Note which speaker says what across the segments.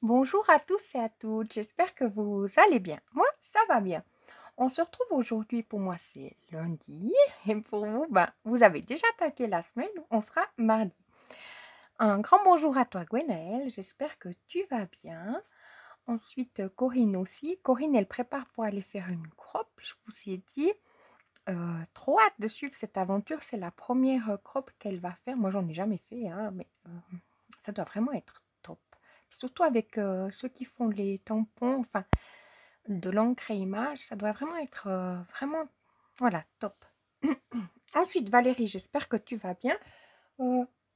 Speaker 1: Bonjour à tous et à toutes, j'espère que vous allez bien. Moi, ça va bien. On se retrouve aujourd'hui, pour moi c'est lundi, et pour vous, vous avez déjà attaqué la semaine, on sera mardi. Un grand bonjour à toi Gwenaëlle, j'espère que tu vas bien. Ensuite, Corinne aussi. Corinne, elle prépare pour aller faire une crop, je vous ai dit. Trop hâte de suivre cette aventure, c'est la première crop qu'elle va faire. Moi, j'en ai jamais fait, hein, mais ça doit vraiment être top. Surtout avec ceux qui font les tampons, enfin, de l'encre et image, ça doit vraiment être vraiment, voilà, top. Ensuite, Valérie, j'espère que tu vas bien.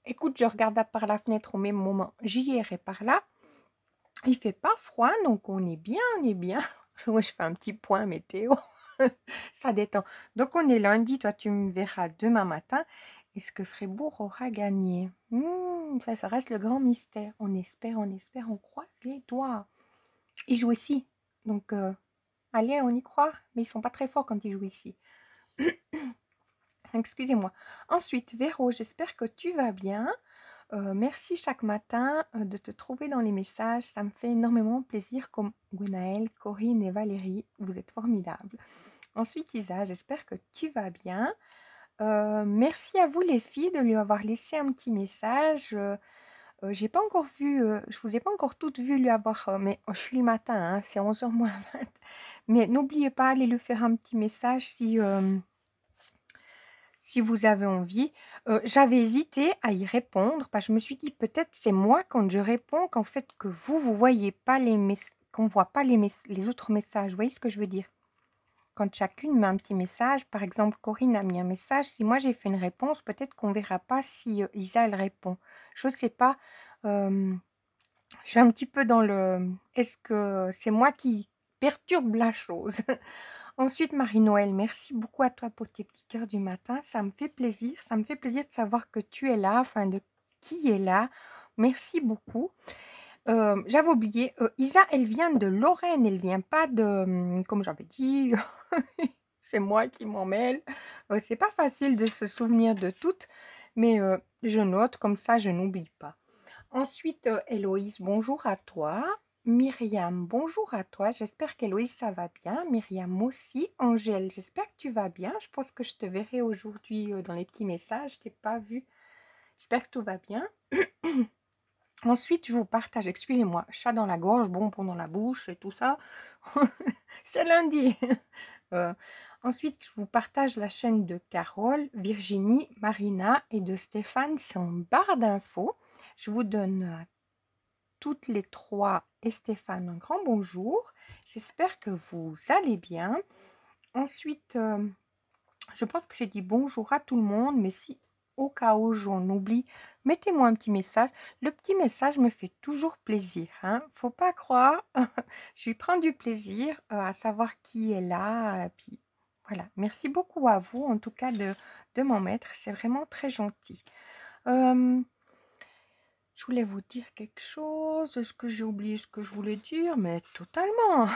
Speaker 1: Écoute, je regarde par la fenêtre au même moment. JR est par là. Il fait pas froid, donc on est bien, on est bien. Moi, je fais un petit point météo. Ça détend. Donc, on est lundi. Toi, tu me verras demain matin. Est-ce que Fribourg aura gagné? Ça reste le grand mystère. On espère, on croise les doigts. Ils jouent ici. Donc, allez, on y croit. Mais ils sont pas très forts quand ils jouent ici. Excusez-moi. Ensuite, Véro, j'espère que tu vas bien. Merci chaque matin de te trouver dans les messages. Ça me fait énormément plaisir comme Gwenaëlle, Corinne et Valérie. Vous êtes formidables. Ensuite, Isa, j'espère que tu vas bien. Merci à vous les filles de lui avoir laissé un petit message. J'ai pas encore vu, je vous ai pas encore toutes vues lui avoir, mais je suis le matin, hein, c'est 11h moins 20. Mais n'oubliez pas, allez lui faire un petit message si vous avez envie. J'avais hésité à y répondre parce que je me suis dit peut-être c'est moi quand je réponds qu'en fait que vous voyez pas qu'on voit pas les autres messages. Vous voyez ce que je veux dire? Quand chacune met un petit message, par exemple Corinne a mis un message, si moi j'ai fait une réponse, peut-être qu'on verra pas si Isa elle répond. Je sais pas. Je suis un petit peu dans le... Est-ce que c'est moi qui perturbe la chose? Ensuite, Marie-Noël, merci beaucoup à toi pour tes petits cœurs du matin. Ça me fait plaisir. Ça me fait plaisir de savoir que tu es là, enfin de qui est là. Merci beaucoup. J'avais oublié, Isa, elle vient de Lorraine. Elle vient pas de... Comme j'avais dit, c'est moi qui m'en mêle. C'est pas facile de se souvenir de toutes, mais je note, comme ça je n'oublie pas. Ensuite, Héloïse, bonjour à toi. Myriam, bonjour à toi. J'espère qu'Héloïse, ça va bien. Myriam aussi. Angèle, j'espère que tu vas bien. Je pense que je te verrai aujourd'hui dans les petits messages. Je t'ai pas vu. J'espère que tout va bien. Ensuite, je vous partage, excusez-moi, chat dans la gorge, bonbon dans la bouche et tout ça. C'est lundi. Euh, ensuite, je vous partage la chaîne de Carole, Virginie, Marina et de Stéphane. C'est en barre d'infos. Je vous donne toutes les trois et Stéphane un grand bonjour. J'espère que vous allez bien. Ensuite, je pense que j'ai dit bonjour à tout le monde, mais si au cas où j'en oublie, mettez-moi un petit message. Le petit message me fait toujours plaisir, hein. Faut pas croire. Je prends du plaisir à savoir qui est là. Et puis voilà. Merci beaucoup à vous, en tout cas, de m'en mettre. C'est vraiment très gentil. Je voulais vous dire quelque chose. Est-ce que j'ai oublié ce que je voulais dire? Mais totalement.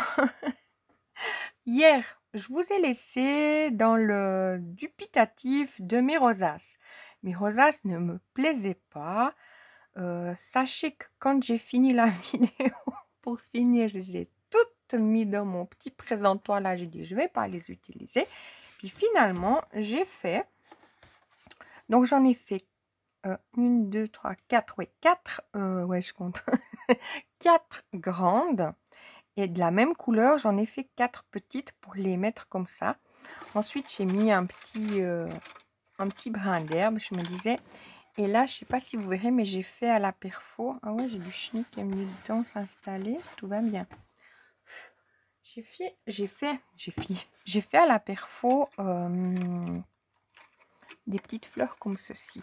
Speaker 1: Hier, je vous ai laissé dans le dubitatif de mes rosaces. Mes rosaces ne me plaisaient pas. Sachez que quand j'ai fini la vidéo, pour finir, je les ai toutes mis dans mon petit présentoir. Là, j'ai dit, je ne vais pas les utiliser. Puis finalement, j'ai fait... Donc, j'en ai fait 1, 2, 3, 4. Oui, 4. Ouais, je compte. 4 grandes. Et de la même couleur, j'en ai fait 4 petites pour les mettre comme ça. Ensuite, j'ai mis un petit brin d'herbe, je me disais. Et là, je sais pas si vous verrez, mais j'ai fait à la perfo. Ah ouais, j'ai du chenille qui est venu dedans s'installer. Tout va bien. J'ai fait à la perfo des petites fleurs comme ceci.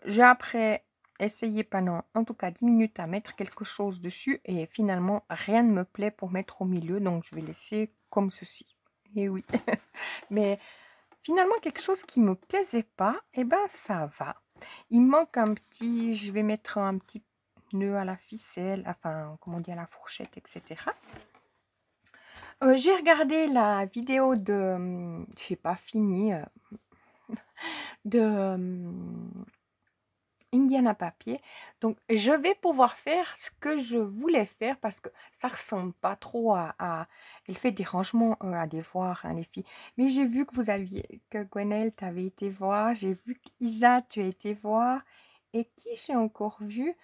Speaker 1: J'ai après essayé pendant en tout cas 10 minutes à mettre quelque chose dessus et finalement rien ne me plaît pour mettre au milieu, donc je vais laisser comme ceci. Et oui, mais finalement quelque chose qui me plaisait pas, et ben ça va. Il manque un petit, je vais mettre un petit nœud à la ficelle, enfin comment dire, à la fourchette, etc. J'ai regardé la vidéo de, j'ai pas fini, de Indiana papier. Donc, je vais pouvoir faire ce que je voulais faire parce que ça ressemble pas trop Elle fait des rangements à des voir, hein, les filles. Mais j'ai vu que que Gwenaëlle t'avait été voir. J'ai vu qu'Isa, tu as été voir. Et qui j'ai encore vu?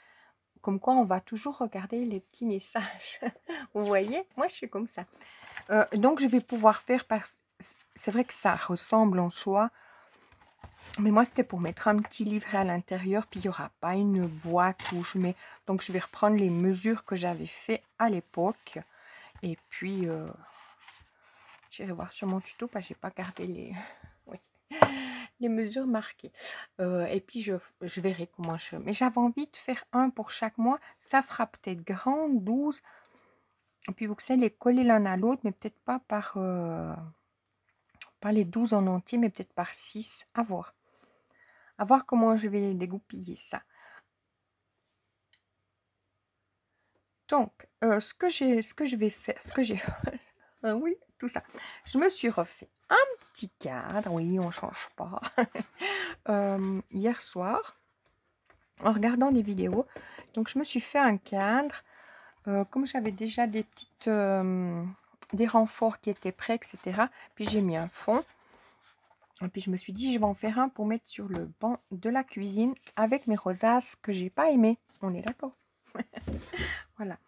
Speaker 1: Comme quoi, on va toujours regarder les petits messages. Vous voyez? Moi, je suis comme ça. Donc, je vais pouvoir faire parce... C'est vrai que ça ressemble en soi. Mais moi, c'était pour mettre un petit livret à l'intérieur, puis il n'y aura pas une boîte où je mets... Donc, je vais reprendre les mesures que j'avais fait à l'époque. Et puis, j'irai voir sur mon tuto, parce que je n'ai pas gardé les... oui, les mesures marquées. Et puis, je verrai comment je... Mais j'avais envie de faire un pour chaque mois. Ça fera peut-être grand, 12. Et puis, vous savez, les coller l'un à l'autre, mais peut-être pas par les 12 en entier, mais peut-être par 6. À voir. À voir comment je vais dégoupiller ça. Donc, ce que je vais faire, ah oui, tout ça. Je me suis refait un petit cadre, oui, on change pas, hier soir, en regardant des vidéos. Donc, je me suis fait un cadre, comme j'avais déjà des petites, des renforts qui étaient prêts, etc. Puis, j'ai mis un fond. Et puis, je me suis dit, je vais en faire un pour mettre sur le banc de la cuisine avec mes rosaces que j'ai pas aimées. On est d'accord? Voilà.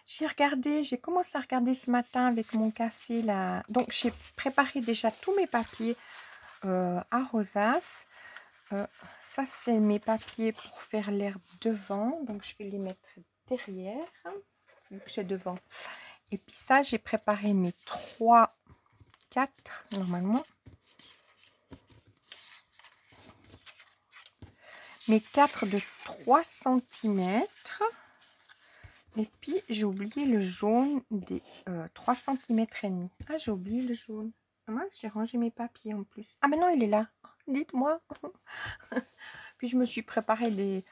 Speaker 1: J'ai commencé à regarder ce matin avec mon café là. Donc j'ai préparé déjà tous mes papiers à rosaces. Ça c'est mes papiers pour faire l'herbe devant. Donc je vais les mettre derrière. C'est devant. Et puis ça j'ai préparé mes 4 normalement. Mes 4 de 3 cm. Et puis, j'ai oublié le jaune des 3 cm et demi. Ah, j'ai oublié le jaune. Ah mince, j'ai rangé mes papiers en plus. Ah, mais non, il est là. Dites-moi. Puis, je me suis préparé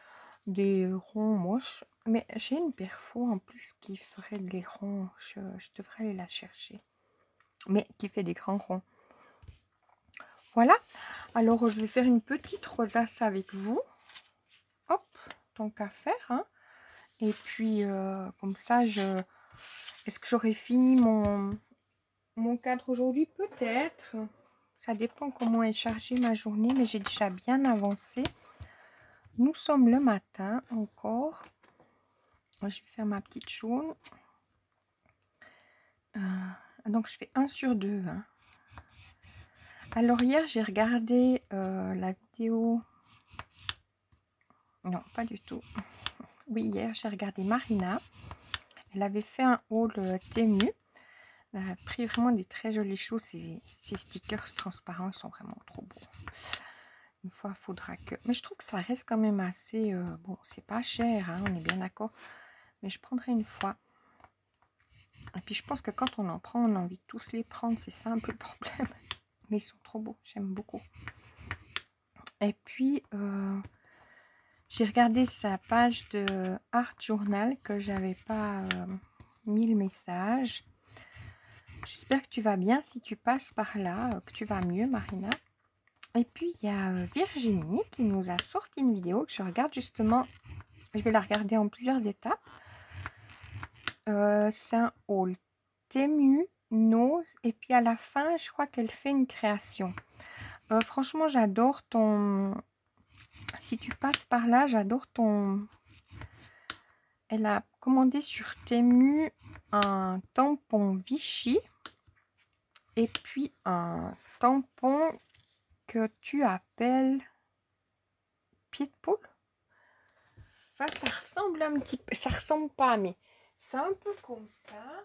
Speaker 1: des ronds moches. Mais j'ai une perfo en plus qui ferait des ronds. Je devrais aller la chercher. Mais qui fait des grands ronds. Voilà. Alors, je vais faire une petite rosace avec vous. Hop, tant qu'à faire, hein. Et puis, comme ça, est-ce que j'aurai fini mon cadre aujourd'hui? Peut-être. Ça dépend comment est chargée ma journée, mais j'ai déjà bien avancé. Nous sommes le matin encore. Je vais faire ma petite jaune. Donc, je fais 1 sur 2. Hein. Alors, hier, j'ai regardé la vidéo... Non, pas du tout. Oui, hier, j'ai regardé Marina. Elle avait fait un haul Temu. Elle a pris vraiment des très jolies choses. Ces stickers transparents, ils sont vraiment trop beaux. Une fois, il faudra que... Mais je trouve que ça reste quand même assez... bon, c'est pas cher, hein, on est bien d'accord. Mais je prendrai une fois. Et puis, je pense que quand on en prend, on a envie de tous les prendre. C'est ça un peu le problème. Mais ils sont trop beaux. J'aime beaucoup. Et puis... j'ai regardé sa page de Art Journal que j'avais pas mis le message. J'espère que tu vas bien si tu passes par là, que tu vas mieux, Marina. Et puis, il y a Virginie qui nous a sorti une vidéo que je regarde justement. Je vais la regarder en plusieurs étapes. C'est un haul Temu, Nose. Et puis, à la fin, je crois qu'elle fait une création. Franchement, j'adore ton... Si tu passes par là, j'adore ton... Elle a commandé sur Temu un tampon Vichy et puis un tampon que tu appelles pied de poule. Enfin, ça ressemble un petit peu, ça ressemble pas, mais c'est un peu comme ça,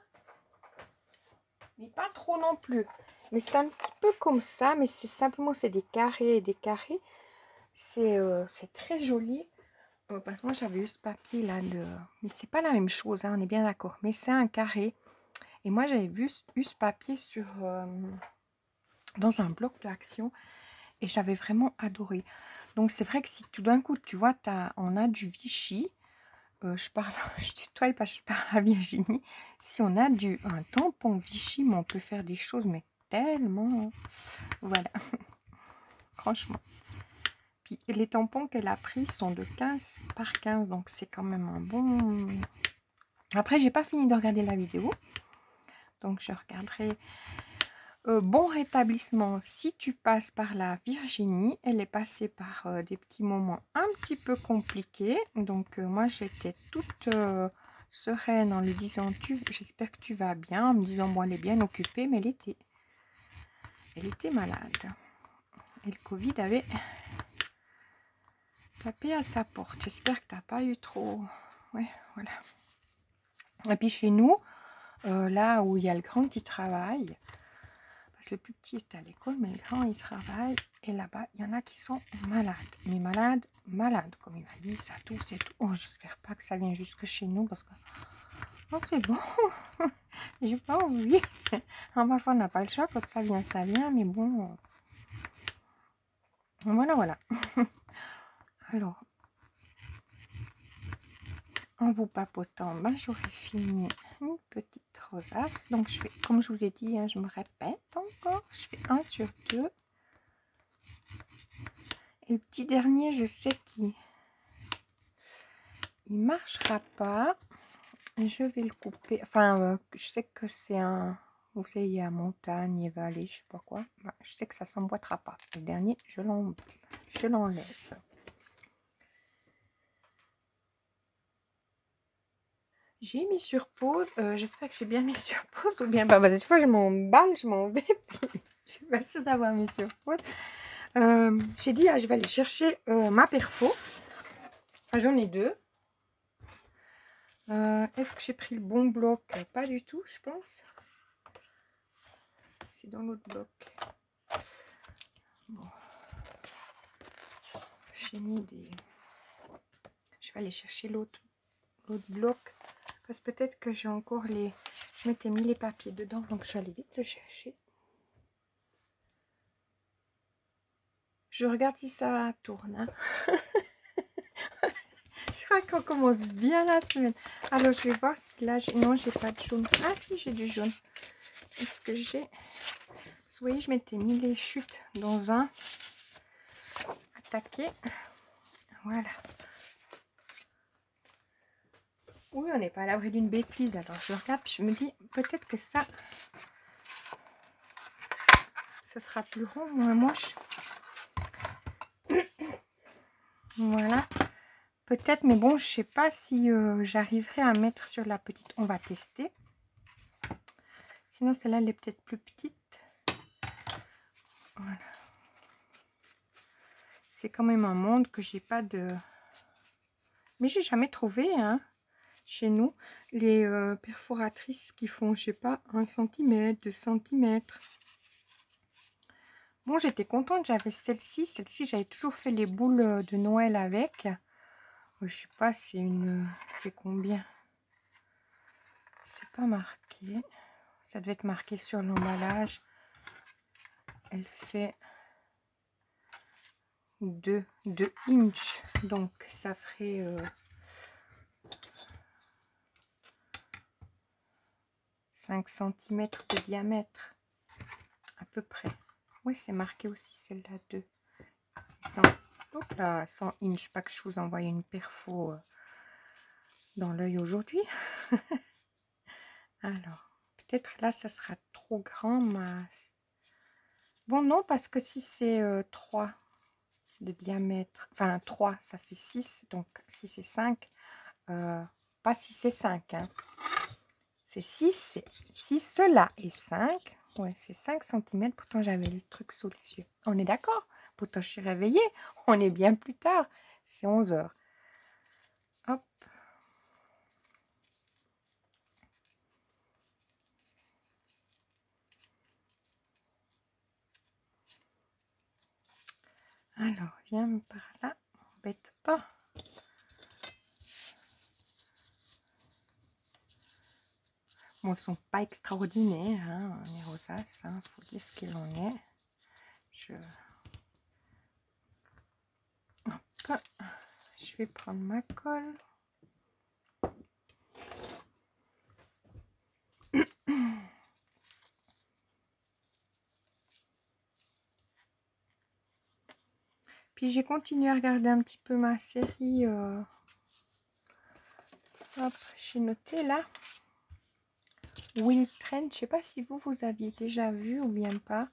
Speaker 1: mais pas trop non plus. Mais c'est un petit peu comme ça, mais c'est simplement, c'est des carrés et des carrés. C'est très joli. Parce que moi j'avais eu ce papier là mais c'est pas la même chose, hein, on est bien d'accord, mais c'est un carré. Et moi j'avais eu ce papier dans un bloc d'action et j'avais vraiment adoré. Donc c'est vrai que si tout d'un coup tu vois on a du Vichy, je tutoie parce que je parle à Virginie. Si on a un tampon Vichy, mais on peut faire des choses mais tellement, voilà. Franchement. Puis les tampons qu'elle a pris sont de 15 par 15, donc c'est quand même un bon... Après, j'ai pas fini de regarder la vidéo, donc je regarderai. Bon rétablissement si tu passes par la Virginie. Elle est passée par des petits moments un petit peu compliqués, donc moi j'étais toute sereine en lui disant j'espère que tu vas bien, en me disant bon elle est bien occupée, mais elle était malade et le Covid avait tapé à sa porte. J'espère que tu n'as pas eu trop... Ouais, voilà. Et puis chez nous, là où il y a le grand qui travaille, parce que le plus petit est à l'école, mais le grand il travaille, et là-bas il y en a qui sont malades, mais malades, comme il m'a dit, ça tousse et tout. Oh, j'espère pas que ça vient jusque chez nous, parce que oh, c'est bon. J'ai pas envie. Parfois on n'a pas le choix, quand ça vient, mais bon, voilà. Alors, en vous papotant, ben, j'aurais fini une petite rosace. Donc, je fais, comme je vous ai dit, hein, je me répète encore, je fais 1 sur 2. Et le petit dernier, je sais qu'il ne marchera pas. Je vais le couper. Enfin, je sais que c'est un... Vous savez, il y a montagne et vallée, je sais pas quoi. Ben, je sais que ça s'emboîtera pas. Le dernier, je l'enlève. J'ai mis sur pause. J'espère que j'ai bien mis sur pause ou bien pas. Parce que des fois, je m'emballe, je m'en vais. Puis je suis pas sûre d'avoir mis sur pause. J'ai dit, je vais aller chercher ma perfo. Enfin, j'en ai 2. Est-ce que j'ai pris le bon bloc? Pas du tout, je pense. C'est dans l'autre bloc. Bon. J'ai mis des... Je vais aller chercher l'autre bloc. Parce que peut-être que j'ai encore les... Je m'étais mis les papiers dedans, donc je vais aller vite le chercher. Je regarde si ça tourne. Hein. Je crois qu'on commence bien la semaine. Alors, je vais voir si là... Non, j'ai pas de jaune. Ah, si, j'ai du jaune. Est-ce que j'ai... Vous voyez, je m'étais mis les chutes dans un... Attaqué. Voilà. Oui, on n'est pas à l'abri d'une bêtise. Alors, je regarde, puis je me dis, peut-être que ça... Ce sera plus rond, moins moche. Voilà. Peut-être, mais bon, je sais pas si j'arriverai à mettre sur la petite. On va tester. Sinon, celle-là, elle est peut-être plus petite. Voilà. C'est quand même un monde que j'ai pas de... Mais j'ai jamais trouvé, hein, chez nous, les perforatrices qui font, je sais pas, 1 cm, 2 cm. Bon, j'étais contente, j'avais celle-ci. Celle-ci, j'avais toujours fait les boules de Noël avec. Je sais pas, c'est une... fait combien? C'est pas marqué. Ça devait être marqué sur l'emballage. Elle fait 2 inches. Donc, ça ferait... 5 cm de diamètre. À peu près. Oui, c'est marqué aussi celle-là 2. 100, hop là, 100 inches. Pas que je vous envoie une perfo dans l'œil aujourd'hui. Alors, peut-être là, ça sera trop grand. Bon, non, parce que si c'est 3 de diamètre, enfin 3, ça fait 6. Donc, si c'est 5, pas si c'est 5. Hein. C'est 6, c'est 6. Cela est 5. Ouais, c'est 5 cm. Pourtant, j'avais le truc sous les yeux. On est d'accord? Pourtant, je suis réveillée. On est bien plus tard. C'est 11 h. Hop. Alors, viens par là. M'embête pas. Bon, elles sont pas extraordinaires, hein, les rosaces. Hein, faut dire ce qu'il en est. Hop. Je vais prendre ma colle. Puis puis j'ai continué à regarder un petit peu ma série. Hop, j'ai noté là. Will Trent, je sais pas si vous aviez déjà vu ou bien pas.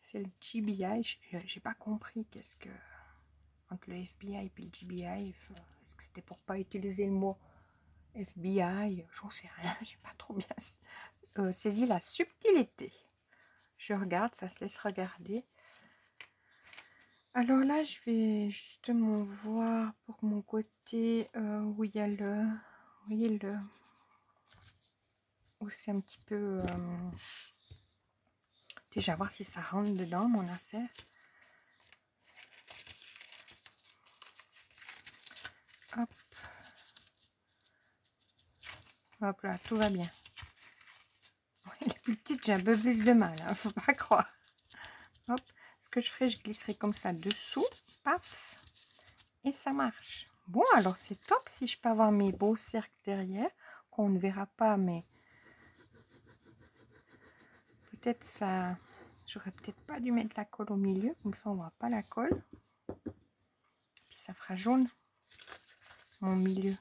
Speaker 1: C'est le GBI. J'ai pas compris qu'est-ce que... Entre le FBI et le GBI, est-ce que c'était pour pas utiliser le mot FBI? J'en sais rien, j'ai pas trop bien saisi la subtilité. Je regarde, ça se laisse regarder. Alors là, je vais justement voir pour mon côté où il y a le... Vous voyez le... Où c'est un petit peu... déjà voir si ça rentre dedans, mon affaire. Hop. Hop là, tout va bien. Les plus petites, j'ai un peu plus de mal, hein, faut pas croire. Hop. Ce que je ferai, je glisserai comme ça dessous. Paf. Et ça marche. Bon, alors c'est top si je peux avoir mes beaux cercles derrière, qu'on ne verra pas, mais peut-être ça... J'aurais peut-être pas dû mettre la colle au milieu, comme ça on voit pas la colle. Puis ça fera jaune, mon milieu.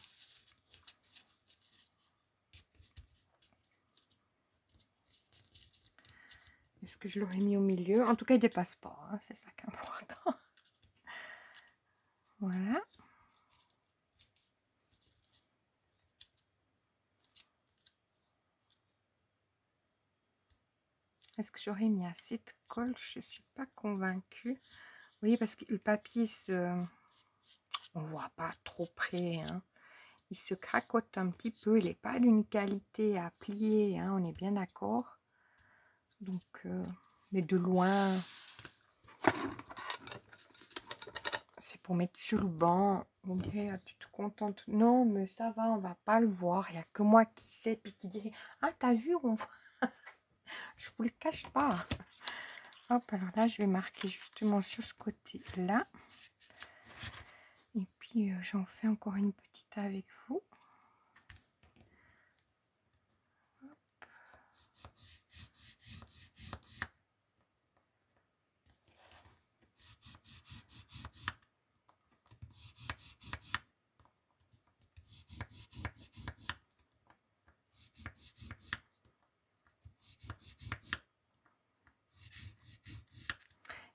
Speaker 1: Est-ce que je l'aurais mis au milieu? En tout cas, il dépasse pas, hein, c'est ça qui est important. Voilà. Est-ce que j'aurais mis assez de colle? Je ne suis pas convaincue. Oui, parce que le papier, on ne voit pas trop près. Hein. Il se cracote un petit peu. Il n'est pas d'une qualité à plier. Hein, on est bien d'accord. Donc, mais de loin, c'est pour mettre sur le banc. On dirait, ah, tu te contentes. Non, mais ça va, on va pas le voir. Il n'y a que moi qui sais. Puis qui dirait, ah, t'as vu, on voit. Je vous le cache pas. Hop, alors là, je vais marquer justement sur ce côté-là. Et puis, j'en fais encore une petite avec vous. Hop.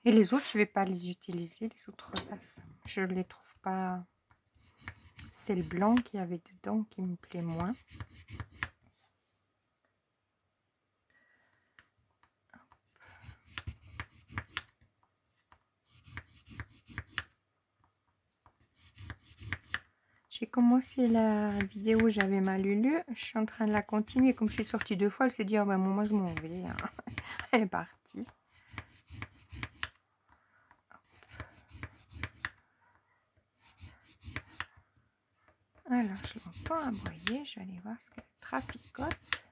Speaker 1: Et les autres, je ne vais pas les utiliser, les autres faces. Je ne les trouve pas... C'est le blanc qu'il y avait dedans qui me plaît moins. J'ai commencé la vidéo, j'avais ma Lulu. Je suis en train de la continuer. Comme je suis sortie 2 fois, elle s'est dit, oh ben moi je m'en vais. Hein. Elle est partie. Alors, je l'entends aboyer. Je vais aller voir ce qu'elle traficote.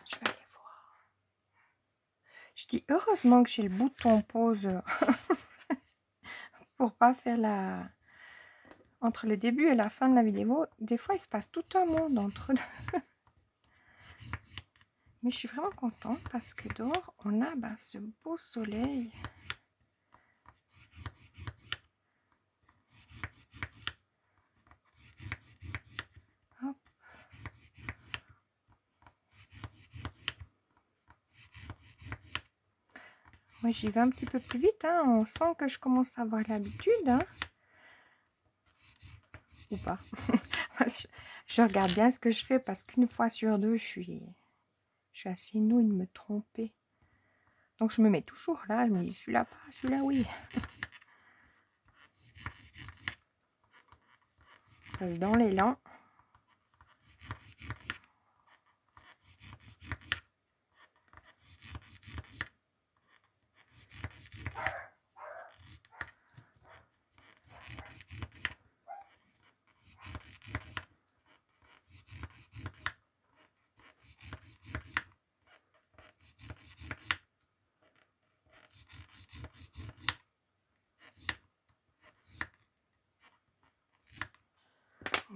Speaker 1: Je vais aller voir. Je dis heureusement que j'ai le bouton pause pour pas faire la... Entre le début et la fin de la vidéo, des fois il se passe tout un monde entre deux. Mais je suis vraiment contente parce que dehors, on a ce beau soleil. Hop. Moi, j'y vais un petit peu plus vite. Hein. On sent que je commence à avoir l'habitude. Hein. Ou pas. Je regarde bien ce que je fais parce qu'une fois sur deux, je suis assez nouille de me tromper. Donc, je me mets toujours là. Je me dis, celui-là pas, celui-là oui. Je passe dans l'élan.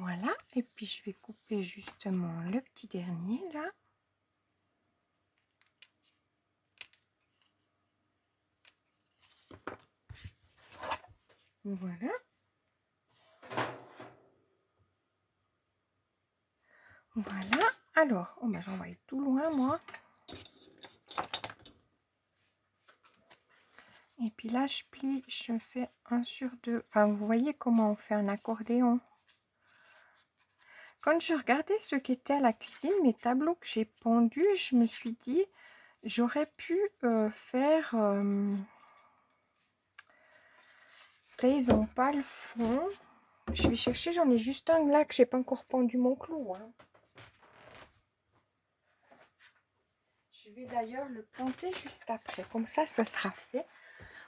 Speaker 1: Voilà, et puis je vais couper justement le petit dernier là. Voilà. Voilà. Alors, oh ben, j'en vais aller tout loin, moi. Et puis là, je plie, je fais 1 sur 2. Enfin, vous voyez comment on fait un accordéon. Quand je regardais ce qui était à la cuisine, mes tableaux que j'ai pendus, je me suis dit, j'aurais pu faire... ça, ils n'ont pas le fond. Je vais chercher, j'en ai juste un là que j'ai pas encore pendu mon clou. Hein. Je vais d'ailleurs le planter juste après. Comme ça sera fait.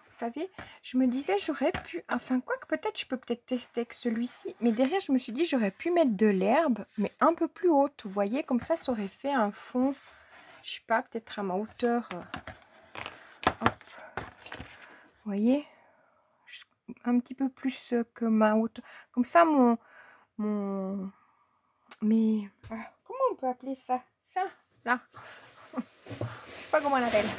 Speaker 1: Vous savez, je me disais, j'aurais pu... Enfin, quoi que peut-être, je peux peut-être tester avec celui-ci. Mais derrière, je me suis dit, j'aurais pu mettre de l'herbe, mais un peu plus haute. Vous voyez, comme ça aurait fait un fond, je sais pas, peut-être à ma hauteur. Hop. Vous voyez, un petit peu plus que ma hauteur. Comme ça, mais comment on peut appeler ça? Ça, là. Je sais pas comment on appelle.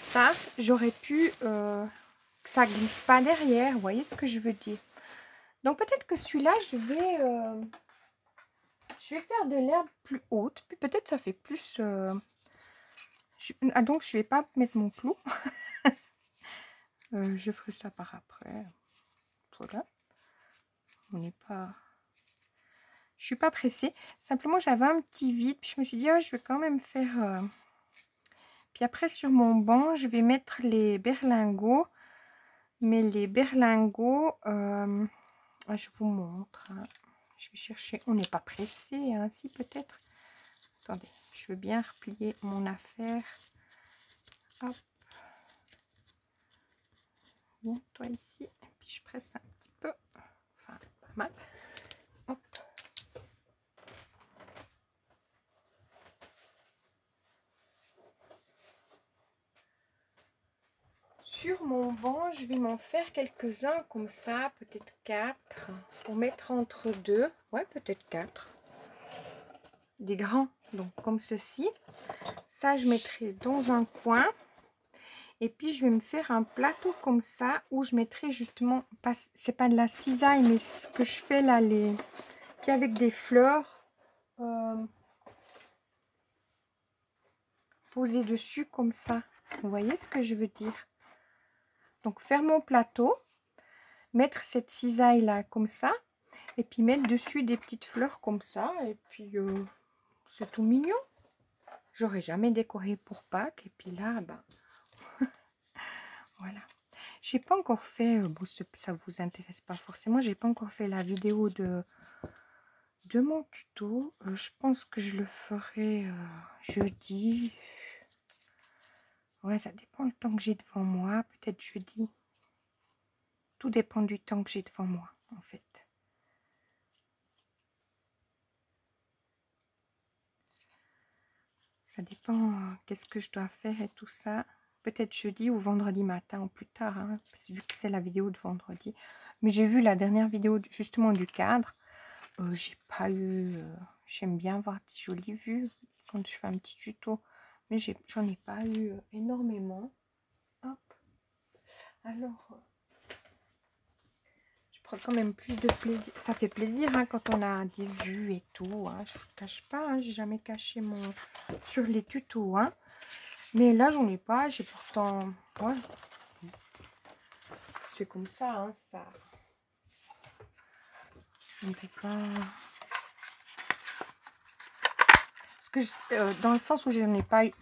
Speaker 1: Ça, j'aurais pu que ça glisse pas derrière. Vous voyez ce que je veux dire? Donc peut-être que celui-là, je vais faire de l'herbe plus haute. Puis peut-être ça fait plus... donc je vais pas mettre mon clou. Je ferai ça par après. Voilà. On n'est pas... Je suis pas pressée. Simplement, j'avais un petit vide. Puis je me suis dit, oh, je vais quand même faire... Puis après, sur mon banc, je vais mettre les berlingots. Mais les berlingots, je vous montre. Hein. Je vais chercher. On n'est pas pressé, hein, si peut-être. Attendez, je veux bien replier mon affaire. Hop. Viens, toi ici. Et puis je presse un petit peu. Enfin, pas mal. Hop. Sur mon banc, je vais m'en faire quelques-uns comme ça, peut-être 4, pour mettre entre deux. Ouais, peut-être 4. Des grands, donc comme ceci. Ça, je mettrai dans un coin. Et puis, je vais me faire un plateau comme ça, où je mettrai justement, c'est pas de la cisaille, mais ce que je fais là, puis avec des fleurs posées dessus comme ça. Vous voyez ce que je veux dire? Donc, faire mon plateau, mettre cette cisaille là comme ça, et puis mettre dessus des petites fleurs comme ça, et puis c'est tout mignon. J'aurais jamais décoré pour Pâques, et puis là, ben, voilà. J'ai pas encore fait, bon, ça vous intéresse pas forcément, j'ai pas encore fait la vidéo de mon tuto. Je pense que je le ferai jeudi. Ouais, ça dépend le temps que j'ai devant moi, peut-être jeudi. Tout dépend du temps que j'ai devant moi, en fait. Ça dépend qu'est-ce que je dois faire et tout ça. Peut-être jeudi ou vendredi matin ou plus tard, hein, vu que c'est la vidéo de vendredi. Mais j'ai vu la dernière vidéo justement du cadre. J'ai pas eu... J'aime bien voir des jolies vues quand je fais un petit tuto. Mais j'en ai pas eu énormément. Hop. Alors... quand même plus de plaisir. Ça fait plaisir hein, quand on a des vues et tout. Hein. Je ne vous cache pas, hein, j'ai jamais caché sur les tutos. Hein. Mais là, j'en ai pas. J'ai pourtant... Ouais. C'est comme ça. Hein, ça... Je ne peux pas... Parce que dans le sens où je n'ai pas eu...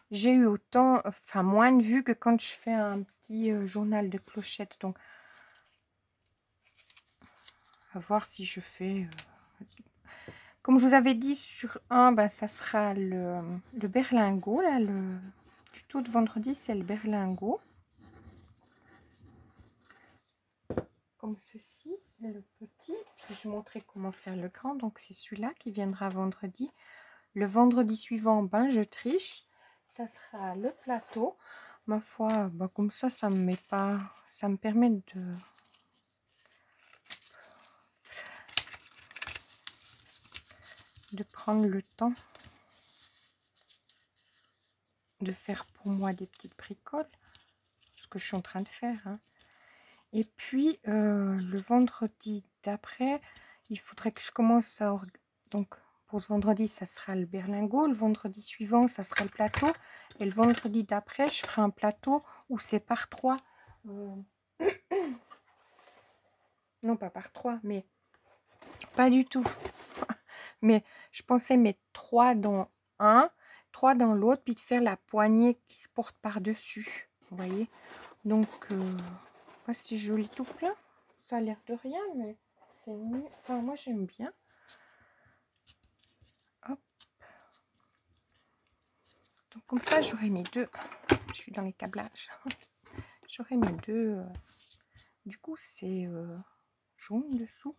Speaker 1: J'ai eu autant... Enfin, moins de vues que quand je fais un petit journal de clochette. Donc, à voir si je fais... Comme je vous avais dit sur un, ben, ça sera le berlingot. Là, le tuto de vendredi, c'est le berlingot. Comme ceci, le petit. Puis je vous montrerai comment faire le grand. Donc c'est celui-là qui viendra vendredi. Le vendredi suivant, ben, je triche. Ça sera le plateau. Ma foi, ben, comme ça me met pas... Ça me permet de prendre le temps de faire pour moi des petites bricoles, ce que je suis en train de faire. Hein. Et puis, le vendredi d'après, il faudrait que je commence à... Donc, pour ce vendredi, ça sera le berlingot. Le vendredi suivant, ça sera le plateau. Et le vendredi d'après, je ferai un plateau où c'est par 3. Non, pas par 3, mais pas du tout. Mais je pensais mettre 3 dans un, 3 dans l'autre, puis de faire la poignée qui se porte par-dessus. Vous voyez? Donc, pas si joli tout plein. Ça a l'air de rien, mais c'est mieux. Enfin, moi, j'aime bien. Hop. Donc, comme ça, j'aurais mis 2. Je suis dans les câblages. J'aurais mis 2. Du coup, c'est jaune dessous.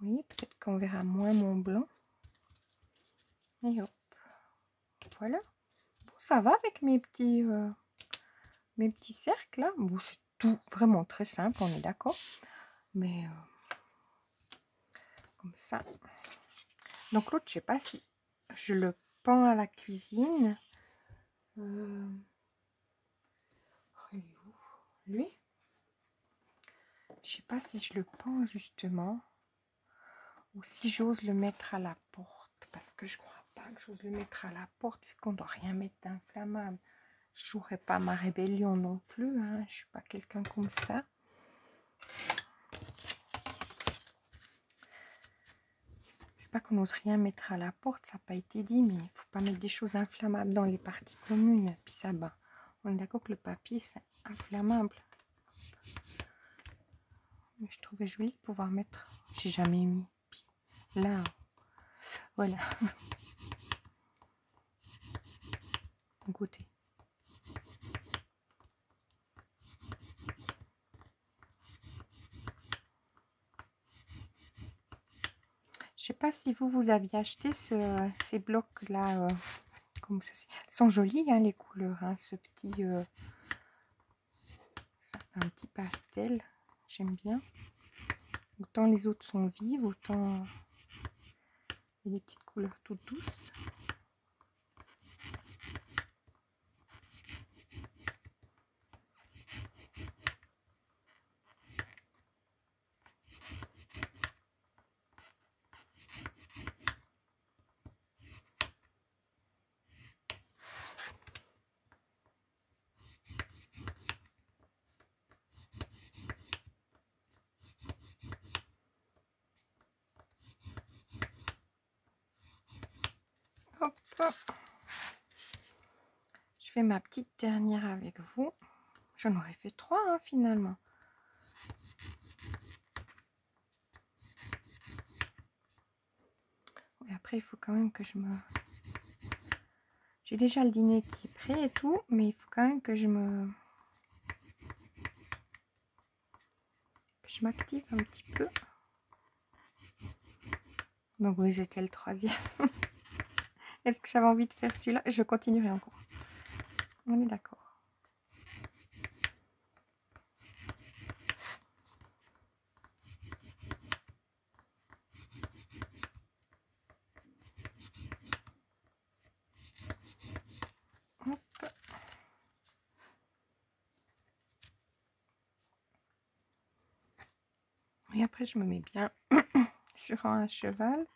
Speaker 1: Vous voyez, peut-être qu'on verra moins mon blanc. Et hop. Voilà. Bon, ça va avec mes petits cercles là. Bon, c'est tout vraiment très simple, on est d'accord. Mais comme ça. Donc l'autre, je sais pas si je le pends à la cuisine. Lui, je sais pas si je le pends justement ou si j'ose le mettre à la porte, parce que je crois pas que j'ose le mettre à la porte vu qu'on doit rien mettre d'inflammable. Je jouerai pas ma rébellion non plus, hein. Je suis pas quelqu'un comme ça. C'est pas qu'on n'ose rien mettre à la porte, ça n'a pas été dit, mais il faut pas mettre des choses inflammables dans les parties communes. Puis ça, ben, on est d'accord que le papier c'est inflammable. Mais je trouvais joli de pouvoir mettre. J'ai jamais mis. Puis là, voilà. Goûter. Je sais pas si vous aviez acheté ces blocs là, comme ça. Ils sont jolis hein, les couleurs. Hein, ce petit, ça fait un petit pastel. J'aime bien. Autant les autres sont vives, autant il y a des petites couleurs toutes douces. Hop, hop. Je fais ma petite dernière avec vous. J'en aurais fait 3 hein, finalement. Et après, il faut quand même que je me... J'ai déjà le dîner qui est prêt et tout, mais il faut quand même que je m'active un petit peu. Donc vous étiez le 3e. Est-ce que j'avais envie de faire celui-là? Je continuerai encore. On est d'accord. Et après, je me mets bien sur un cheval.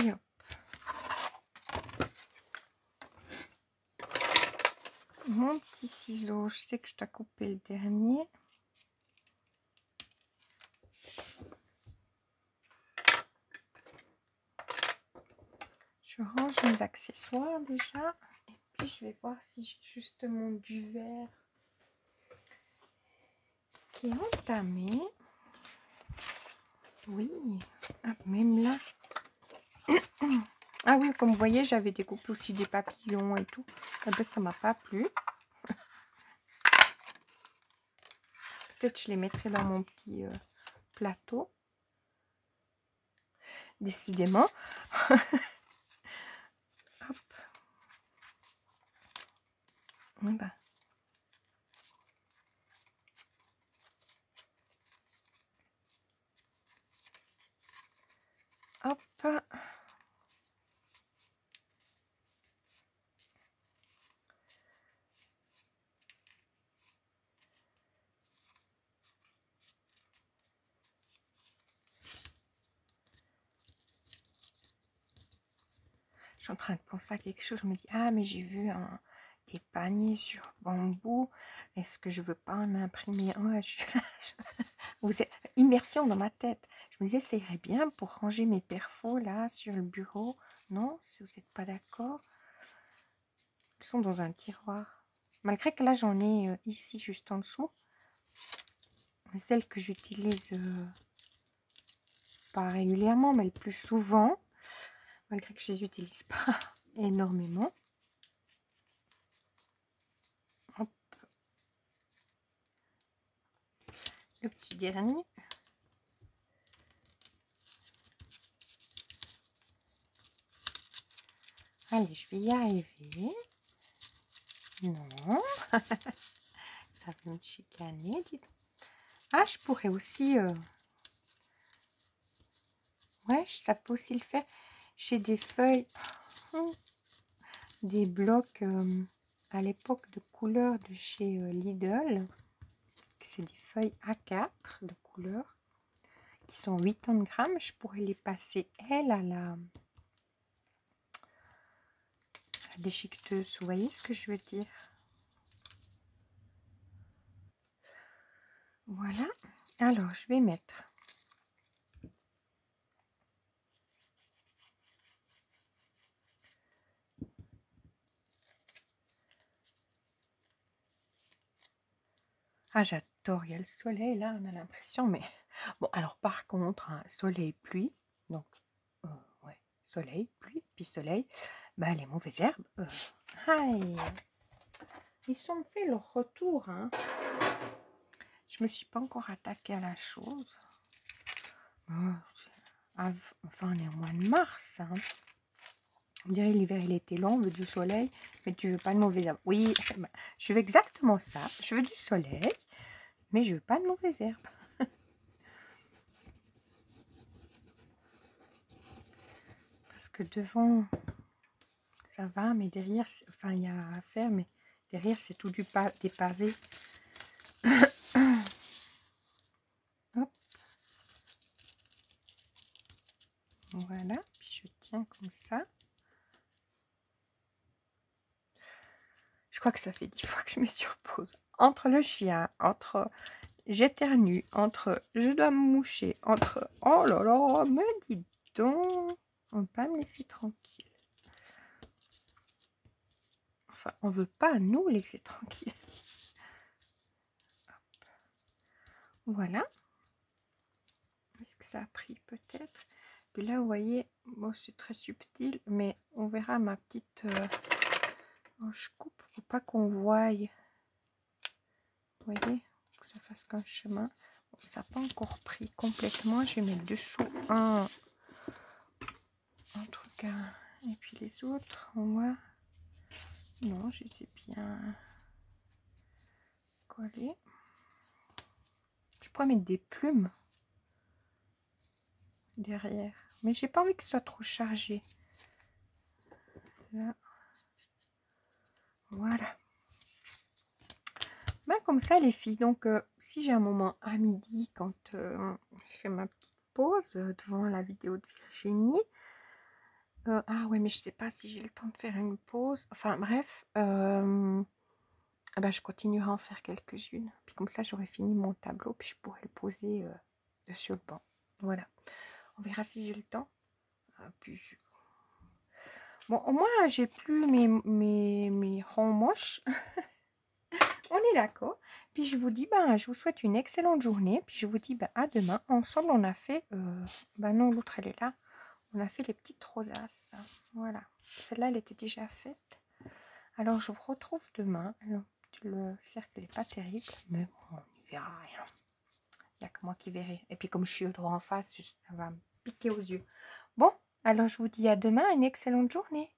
Speaker 1: Et hop. Mon petit ciseau, je sais que je dois couper le dernier. Je range mes accessoires déjà. Et puis je vais voir si j'ai justement du verre qui est entamé. Oui, ah, même là. Ah oui, comme vous voyez, j'avais découpé aussi des papillons et tout. Ah ben, ça m'a pas plu. Peut-être je les mettrai dans mon petit plateau. Décidément. Hop. Ben. Hop. Je suis en train de penser à quelque chose. Je me dis, ah, mais j'ai vu des paniers sur bambou. Est-ce que je veux pas en imprimer? Ouais, je suis là. Vous êtes immersion dans ma tête. Je me disais, ça irait bien pour ranger mes perfos là sur le bureau. Non, si vous n'êtes pas d'accord. Ils sont dans un tiroir. Malgré que là, j'en ai ici, juste en dessous. Mais celle que j'utilise pas régulièrement, mais le plus souvent. Malgré que je les utilise pas énormément. Hop. Le petit dernier. Allez, je vais y arriver. Non. Ça va me chicaner, dis donc. Ah, je pourrais aussi... Ouais, ça peut aussi le faire. J'ai des feuilles... des blocs à l'époque de couleur de chez Lidl. C'est des feuilles A4 de couleur qui sont 80 grammes. Je pourrais les passer, elles, à la déchiqueteuse. Vous voyez ce que je veux dire? Voilà. Alors, je vais mettre... Ah, j'adore, il y a le soleil, là, on a l'impression, mais... Bon, alors, par contre, hein, soleil, pluie, donc, ouais, soleil, pluie, puis soleil, bah, les mauvaises herbes, aïe, ils ont fait leur retour, hein. Je me suis pas encore attaquée à la chose. Enfin, on est au mois de mars, hein. On dirait l'hiver, il était long, on veut du soleil, mais tu veux pas de mauvaises herbes. Oui, bah, je veux exactement ça, je veux du soleil, mais je veux pas de mauvaises herbes. Parce que devant, ça va, mais derrière, enfin, il y a à faire, mais derrière, c'est tout des pavés. Hop. Voilà, puis je tiens comme ça. Je crois que ça fait 10 fois que je me surpose. Entre le chien, entre j'éternue, entre je dois me moucher, entre... Oh là là, mais dis donc, on ne peut pas me laisser tranquille. Enfin, on veut pas nous laisser tranquille. Hop. Voilà. Est-ce que ça a pris peut-être? Puis là, vous voyez, bon, c'est très subtil, mais on verra ma petite... Oh, je coupe pour pas qu'on voie. Vous voyez, que ça fasse qu'un chemin. Bon, ça n'a pas encore pris complètement. Je vais mettre dessous un truc. Et puis les autres, on voit. Non, je les ai bien collés. Je pourrais mettre des plumes derrière. Mais j'ai pas envie que ce soit trop chargé. Là. Voilà. Ben, comme ça les filles. Donc si j'ai un moment à midi quand je fais ma petite pause devant la vidéo de Virginie. Ah ouais, mais je sais pas si j'ai le temps de faire une pause. Enfin bref. Ben, je continuerai à en faire quelques-unes. Puis comme ça j'aurai fini mon tableau. Puis je pourrai le poser sur le banc. Voilà. On verra si j'ai le temps. Puis... Bon, au moins j'ai plus mes ronds moches. On est d'accord. Puis je vous dis, ben, je vous souhaite une excellente journée. Puis je vous dis, ben, à demain. Ensemble, on a fait... ben non, l'autre, elle est là. On a fait les petites rosaces. Voilà. Celle-là, elle était déjà faite. Alors, je vous retrouve demain. Alors, le cercle n'est pas terrible. Mais bon, on n'y verra rien. Il n'y a que moi qui verrai. Et puis, comme je suis au droit en face, ça va me piquer aux yeux. Bon, alors je vous dis à demain. Une excellente journée.